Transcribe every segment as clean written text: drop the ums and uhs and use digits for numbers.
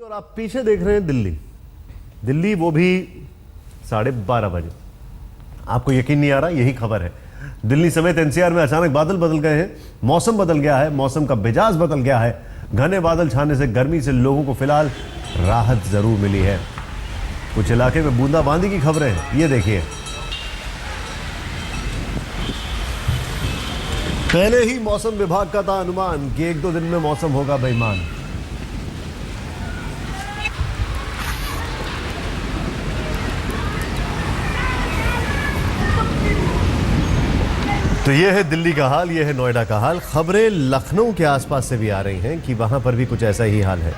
और आप पीछे देख रहे हैं दिल्ली वो भी 12:30 बजे। आपको यकीन नहीं आ रहा, यही खबर है। दिल्ली समेत एनसीआर में अचानक बादल बदल गए हैं, मौसम बदल गया है, मौसम का मिजाज बदल गया है। घने बादल छाने से गर्मी से लोगों को फिलहाल राहत जरूर मिली है। कुछ इलाके में बूंदाबांदी की खबरें हैं, ये देखिए। पहले ही मौसम विभाग का था अनुमान कि 1-2 दिन में मौसम होगा बेईमान। तो ये है दिल्ली का हाल, ये है नोएडा का हाल। खबरें लखनऊ के आसपास से भी आ रही हैं कि वहां पर भी कुछ ऐसा ही हाल है।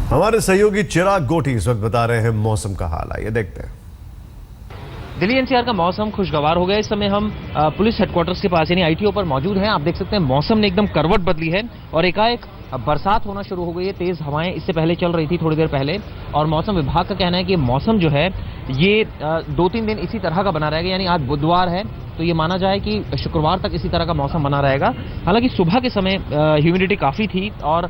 हमारे सहयोगी चिराग गोटी इस वक्त बता रहे हैं मौसम का हाल। आइए देखते हैं। दिल्ली एनसीआर का मौसम खुशगवार हो गया। इस समय हम पुलिस हेडक्वार्टर्स के पास यानी आईटीओ पर मौजूद हैं। आप देख सकते हैं मौसम ने एकदम करवट बदली है और एकाएक बरसात होना शुरू हो गई है। तेज हवाएं इससे पहले चल रही थी थोड़ी देर पहले, और मौसम विभाग का कहना है कि मौसम जो है ये 2-3 दिन इसी तरह का बना रहेगा। यानी आज बुधवार है तो ये माना जाए कि शुक्रवार तक इसी तरह का मौसम बना रहेगा। हालांकि सुबह के समय ह्यूमिडिटी काफ़ी थी और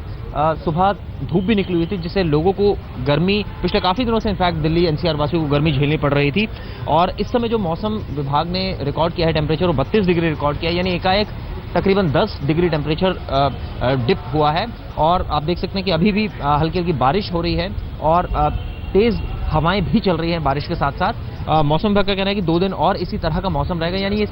सुबह धूप भी निकली हुई थी, जिससे लोगों को गर्मी पिछले काफ़ी दिनों से इनफैक्ट दिल्ली एनसीआर वासियों को गर्मी झेलनी पड़ रही थी। और इस समय जो मौसम विभाग ने रिकॉर्ड किया है टेम्परेचर, वो 32 डिग्री रिकॉर्ड किया है। यानी एकाएक तकरीबन 10 डिग्री टेम्परेचर डिप हुआ है। और आप देख सकते हैं कि अभी भी हल्की हल्की बारिश हो रही है और तेज़ हवाएं भी चल रही हैं बारिश के साथ साथ। मौसम विभाग का कहना है कि 2 दिन और इसी तरह का मौसम रहेगा। यानी ये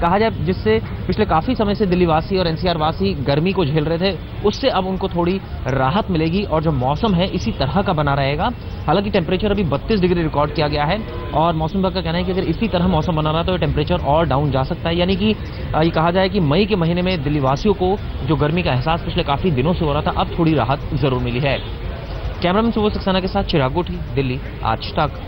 कहा जाए जिससे पिछले काफ़ी समय से दिल्ली वासी और एनसीआर वासी गर्मी को झेल रहे थे, उससे अब उनको थोड़ी राहत मिलेगी और जो मौसम है इसी तरह का बना रहेगा। हालांकि टेम्परेचर अभी 32 डिग्री रिकॉर्ड किया गया है और मौसम विभाग का कहना है कि अगर इसी तरह मौसम बना रहा तो टेम्परेचर और डाउन जा सकता है। यानी कि ये कहा जाए कि मई के महीने में दिल्ली वासियों को जो गर्मी का एहसास पिछले काफ़ी दिनों से हो रहा था, अब थोड़ी राहत जरूर मिली है। कैमरामैन सुबोध सक्सेना के साथ चिराग गोटी, दिल्ली आज तक।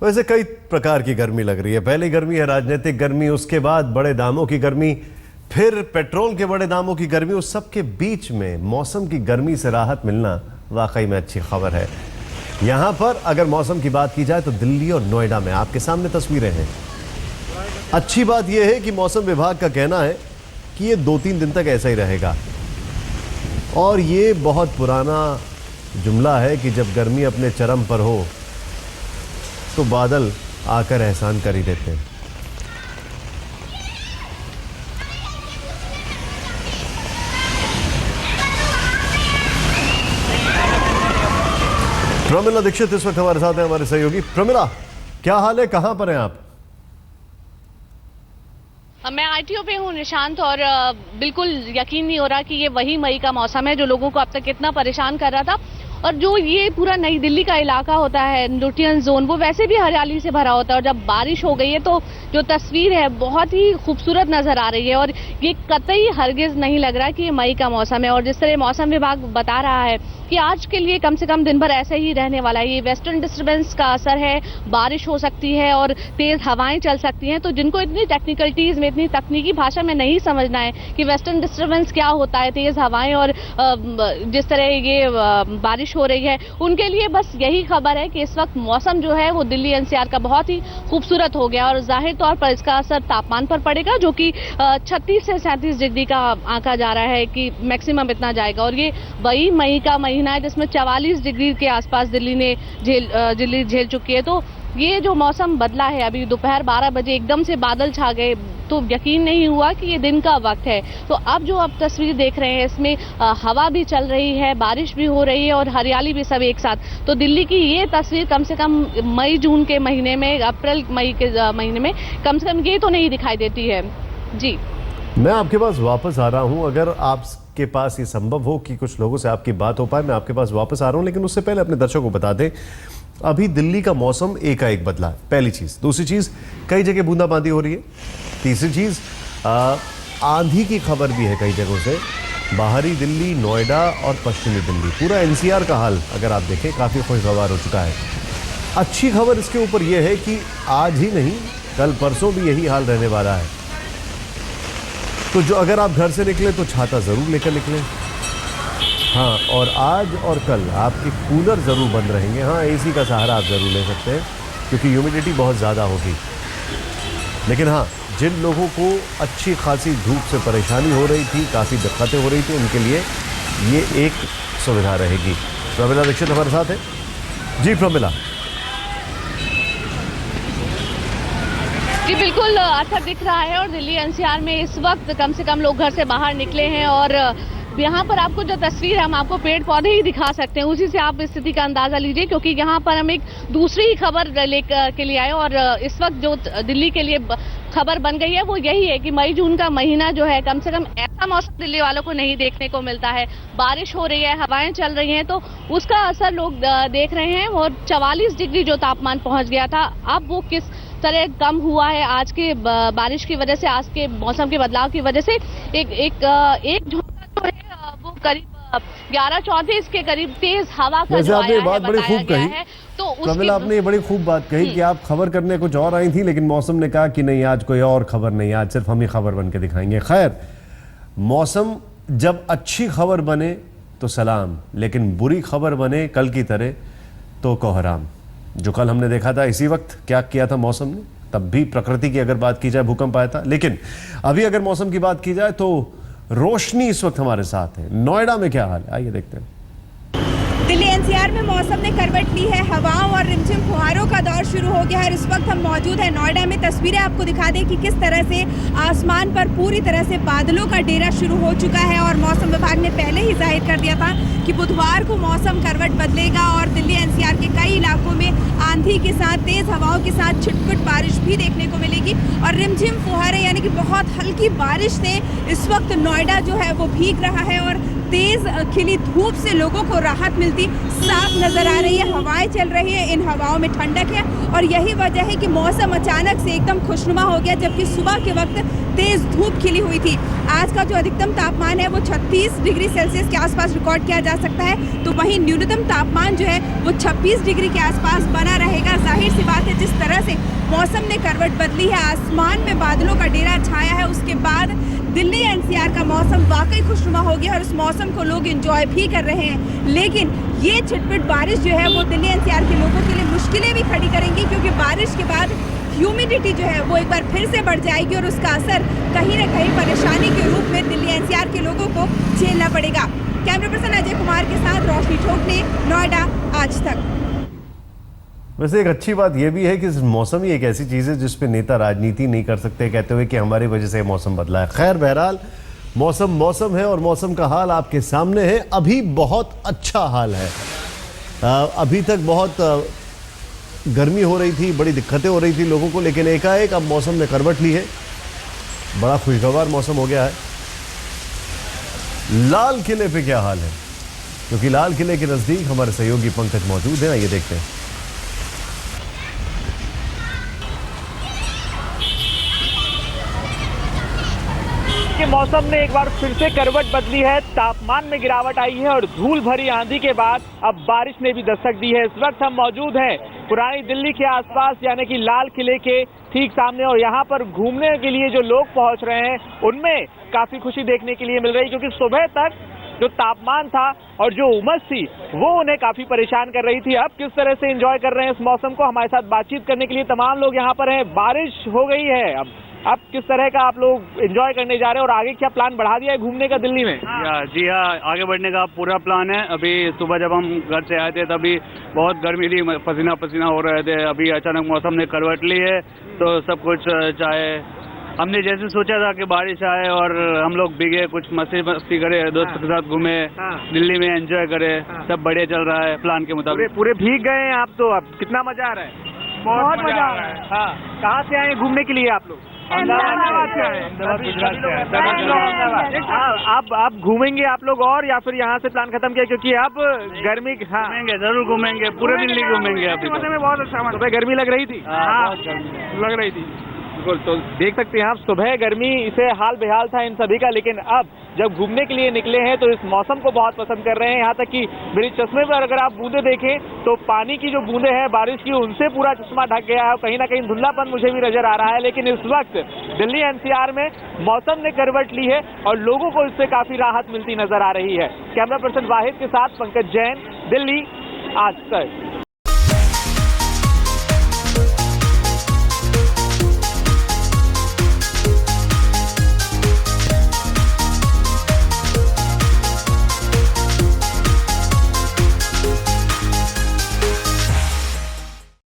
वैसे कई प्रकार की गर्मी लग रही है। पहली गर्मी है राजनीतिक गर्मी, उसके बाद बड़े दामों की गर्मी, फिर पेट्रोल के बड़े दामों की गर्मी। उस सब के बीच में मौसम की गर्मी से राहत मिलना वाकई में अच्छी खबर है। यहां पर अगर मौसम की बात की जाए तो दिल्ली और नोएडा में आपके सामने तस्वीरें हैं। अच्छी बात यह है कि मौसम विभाग का कहना है कि ये 2-3 दिन तक ऐसा ही रहेगा। और ये बहुत पुराना जुमला है कि जब गर्मी अपने चरम पर हो तो बादल आकर एहसान कर ही देते हैं। प्रमिला दीक्षित इस वक्त हमारे साथ हैं, हमारे सहयोगी। प्रमिला, क्या हाल है, कहां पर हैं आप? मैं आईटीओ पे हूँ निशांत, और बिल्कुल यकीन नहीं हो रहा कि ये वही मई का मौसम है जो लोगों को अब तक इतना परेशान कर रहा था। और जो ये पूरा नई दिल्ली का इलाका होता है, न्यूट्रियन जोन, वो वैसे भी हरियाली से भरा होता है। और जब बारिश हो गई है तो जो तस्वीर है बहुत ही खूबसूरत नजर आ रही है और ये कतई हरगिज नहीं लग रहा कि ये मई का मौसम है। और जिस तरह मौसम विभाग बता रहा है कि आज के लिए कम से कम दिन भर ऐसे ही रहने वाला है। ये वेस्टर्न डिस्टर्बेंस का असर है, बारिश हो सकती है और तेज हवाएं चल सकती हैं। तो जिनको इतनी टेक्निकलिटीज में, इतनी तकनीकी भाषा में नहीं समझना है कि वेस्टर्न डिस्टर्बेंस क्या होता है, तेज हवाएं और जिस तरह ये बारिश हो रही है, उनके लिए बस यही खबर है कि इस वक्त मौसम जो है वो दिल्ली एनसीआर का बहुत ही खूबसूरत हो गया। और जाहिर तौर पर इसका असर तापमान पर पड़ेगा, जो कि 36 से 37 डिग्री का आंका जा रहा है कि मैक्सिमम इतना जाएगा। और ये वही मई का महीना है जिसमें 44 डिग्री के आसपास दिल्ली झेल चुकी है। तो ये जो मौसम बदला है, अभी दोपहर 12 बजे एकदम से बादल छा गए तो यकीन नहीं हुआ कि ये दिन का वक्त है। तो अब जो आप तस्वीर देख रहे हैं इसमें हवा भी चल रही है, बारिश भी हो रही है और हरियाली भी सब एक साथ। तो दिल्ली की ये तस्वीर कम से कम मई जून के महीने में, अप्रैल मई के महीने में कम से कम ये तो नहीं दिखाई देती है। जी, मैं आपके पास वापस आ रहा हूं। अगर आपके पास ये संभव हो कि कुछ लोगों से आपकी बात हो पाए, मैं आपके पास वापस आ रहा हूं। लेकिन उससे पहले अपने दर्शकों को बता दें, अभी दिल्ली का मौसम एकाएक बदला है, पहली चीज। दूसरी चीज, कई जगह बूंदाबांदी हो रही है। तीसरी चीज, आंधी की खबर भी है कई जगहों से। बाहरी दिल्ली, नोएडा और पश्चिमी दिल्ली, पूरा एनसीआर का हाल अगर आप देखें काफ़ी खुशगवार हो चुका है। अच्छी खबर इसके ऊपर यह है कि आज ही नहीं, कल परसों भी यही हाल रहने वाला है। तो जो अगर आप घर से निकले तो छाता ज़रूर लेकर निकलें। हाँ, और आज और कल आपके कूलर ज़रूर बंद रहेंगे। हाँ, एसी का सहारा आप ज़रूर ले सकते हैं क्योंकि ह्यूमिडिटी बहुत ज़्यादा होगी। लेकिन हाँ, जिन लोगों को अच्छी खासी धूप से परेशानी हो रही थी, काफ़ी दिक्कतें हो रही थी, उनके लिए ये एक सुविधा रहेगी। प्रमिला दीक्षित हमारे साथ है। जी प्रमिला। जी बिल्कुल अच्छा दिख रहा है और दिल्ली एनसीआर में इस वक्त कम से कम लोग घर से बाहर निकले हैं और यहाँ पर आपको जो तस्वीर है हम आपको पेड़ पौधे ही दिखा सकते हैं, उसी से आप स्थिति का अंदाजा लीजिए क्योंकि यहाँ पर हम एक दूसरी ही खबर लेकर के लिए आए और इस वक्त जो दिल्ली के लिए खबर बन गई है वो यही है कि मई जून का महीना जो है कम से कम ऐसा मौसम दिल्ली वालों को नहीं देखने को मिलता है। बारिश हो रही है, हवाएं चल रही हैं, तो उसका असर लोग देख रहे हैं और 44 डिग्री जो तापमान पहुंच गया था, अब वो किस तरह कम हुआ है आज के बारिश की वजह से, आज के मौसम के बदलाव की वजह से। एक झोंका जो है वो करीब 11:34 के करीब तेज हवा का जो आया है, बात बड़ी खूब कही है, तो प्रमिला, आपने ये बड़ी खूब बात कही कि आप खबर करने कुछ और आई थी लेकिन मौसम ने कहा कि नहीं, आज कोई और खबर नहीं, आज सिर्फ हम ही खबर बन के दिखाएंगे। खैर, मौसम जब अच्छी खबर बने तो सलाम, लेकिन बुरी खबर बने कल की तरह तो कोहराम। जो कल हमने देखा था, इसी वक्त क्या किया था मौसम ने, तब भी प्रकृति की अगर बात की जाए भूकंप आया था, लेकिन अभी अगर मौसम की बात की जाए तो रोशनी इस वक्त हमारे साथ है। नोएडा में क्या हाल है, आइए देखते हैं। दिल्ली एनसीआर में मौसम ने करवट ली है, हवाओं और रिमझिम फुहारों का दौर शुरू हो गया है। इस वक्त हम मौजूद हैं नोएडा में। तस्वीरें आपको दिखा दें कि किस तरह से आसमान पर पूरी तरह से बादलों का डेरा शुरू हो चुका है और मौसम विभाग ने पहले ही जाहिर कर दिया था कि बुधवार को मौसम करवट बदलेगा और दिल्ली एनसीआर के कई इलाकों में आंधी के साथ, तेज हवाओं के साथ छिटपुट बारिश भी देखने को मिलेगी और रिमझिम फुहारे यानी कि बहुत हल्की बारिश से इस वक्त नोएडा जो है वो भीग रहा है और तेज खिली धूप से लोगों को राहत मिलती साफ नजर आ रही है। हवाएं चल रही है, इन हवाओं में ठंडक है और यही वजह है कि मौसम अचानक से एकदम खुशनुमा हो गया, जबकि सुबह के वक्त तेज धूप खिली हुई थी। आज का जो अधिकतम तापमान है वो 36 डिग्री सेल्सियस के आसपास रिकॉर्ड किया जा सकता है, तो वहीं न्यूनतम तापमान जो है वो 26 डिग्री के आसपास बना रहेगा। जाहिर सी बात है, जिस तरह से मौसम ने करवट बदली है, आसमान में बादलों का डेरा छाया है, उसके बाद दिल्ली एनसीआर का मौसम वाकई खुशनुमा हो गया और इस मौसम को लोग एंजॉय भी कर रहे हैं। लेकिन ये छिटपुट बारिश जो है वो दिल्ली एनसीआर के लोगों के लिए मुश्किलें भी खड़ी करेंगी क्योंकि बारिश के बाद ह्यूमिडिटी जो है वो एक बार फिर से बढ़ जाएगी और उसका असर कहीं ना कहीं परेशानी के रूप में दिल्ली एनसीआर के लोगों को झेलना पड़ेगा। कैमरा पर्सन अजय कुमार के साथ रोशनी ठोकने, नोएडा, आज तक। वैसे एक अच्छी बात यह भी है कि मौसम ही एक ऐसी चीज़ है जिस पे नेता राजनीति नहीं कर सकते कहते हुए कि हमारी वजह से मौसम बदला है। खैर, बहरहाल मौसम है और मौसम का हाल आपके सामने है। अभी बहुत अच्छा हाल है। अभी तक बहुत गर्मी हो रही थी, बड़ी दिक्कतें हो रही थी लोगों को, लेकिन एकाएक अब मौसम ने करवट ली है, बड़ा खुशगवार मौसम हो गया है। लाल किले पे क्या हाल है, क्योंकि लाल किले के नजदीक हमारे सहयोगी पंकज मौजूद हैं, आइए देखते हैं। के मौसम ने एक बार फिर से करवट बदली है, तापमान में गिरावट आई है और धूल भरी आंधी के बाद अब बारिश ने भी दस्तक दी है। इस वक्त हम मौजूद हैं पुरानी दिल्ली के आसपास यानी कि लाल किले के ठीक सामने और यहाँ पर घूमने के लिए जो लोग पहुँच रहे हैं उनमें काफी खुशी देखने के लिए मिल रही, क्योंकि सुबह तक जो तापमान था और जो उमस थी वो उन्हें काफी परेशान कर रही थी। अब किस तरह से एंजॉय कर रहे हैं इस मौसम को, हमारे साथ बातचीत करने के लिए तमाम लोग यहाँ पर हैं। बारिश हो गई है, अब किस तरह का आप लोग एंजॉय करने जा रहे हैं और आगे क्या प्लान बढ़ा दिया है घूमने का दिल्ली में? जी हाँ, आगे बढ़ने का पूरा प्लान है। अभी सुबह जब हम घर से आए थे तभी बहुत गर्मी थी, पसीना पसीना हो रहे थे। अभी अचानक मौसम ने करवट ली है तो सब कुछ चाहे हमने जैसे सोचा था कि बारिश आए और हम लोग भीगे, कुछ मस्ती करे, दोस्तों के साथ घूमे, दिल्ली में एंजॉय करे, सब बढ़िया चल रहा है प्लान के मुताबिक। पूरे भीग गए हैं आप तो, अब कितना मजा आ रहा है? बहुत मजा आ रहा है। हाँ, कहाँ से आए घूमने के लिए आप लोग? अहमदाबाद से आए, गुजरात से। आप घूमेंगे आप लोग और या फिर यहाँ से प्लान खत्म किया क्योंकि अब गर्मी? हाँ, घूमेंगे, जरूर घूमेंगे, पूरे दिल्ली घूमेंगे। अभी मौसम में बहुत अच्छा, सुबह गर्मी लग रही थी? हाँ, लग रही थी। बिल्कुल, तो देख सकते हैं आप सुबह गर्मी से हाल बेहाल था इन सभी का, लेकिन अब जब घूमने के लिए निकले हैं तो इस मौसम को बहुत पसंद कर रहे हैं। यहाँ तक कि मेरे चश्मे पर अगर आप बूंदे देखें तो पानी की जो बूंदे हैं बारिश की, उनसे पूरा चश्मा ढक गया है। कहीं ना कहीं धुंधलापन मुझे भी नजर आ रहा है, लेकिन इस वक्त दिल्ली एनसीआर में मौसम ने करवट ली है और लोगों को इससे काफी राहत मिलती नजर आ रही है। कैमरा पर्सन वाहिद के साथ पंकज जैन, दिल्ली आज तक।